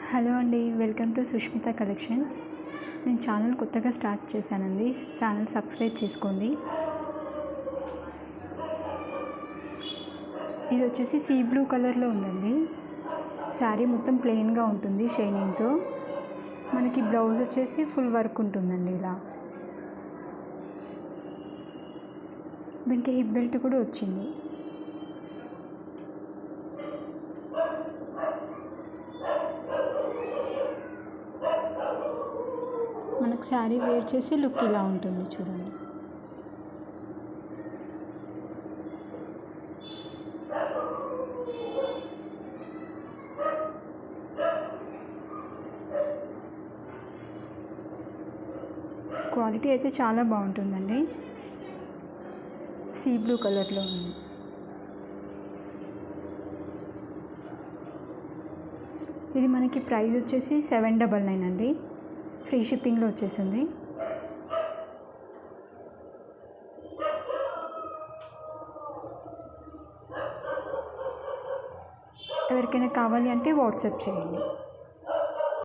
Hello అండి, welcome to Sushmita collections. నేను channel కొత్తగా స్టార్ట్ చేశానండి. ఛానల్ సబ్స్క్రైబ్ చేసుకోండి. ఇది వచ్చేసి సీ బ్లూ కలర్లో ఉందండి. శారీ మొత్తం ప్లెయిన్గా ఉంటుంది షైనింగ్తో. మనకి బ్లౌజ్ వచ్చేసి ఫుల్ వర్క్ ఉంటుందండి. ఇలా దీనికి హిప్ బెల్ట్ కూడా వచ్చింది. మనకు శారీ వేర్ చేసి లుక్ ఇలా ఉంటుంది, చూడండి. క్వాలిటీ అయితే చాలా బాగుంటుందండి. సీ బ్లూ కలర్లో ఉంది. ఇది మనకి ప్రైస్ వచ్చేసి 799 అండి. ఫ్రీ షిప్పింగ్లో వచ్చేసింది. ఎవరికైనా కావాలి అంటే వాట్సాప్ చేయండి.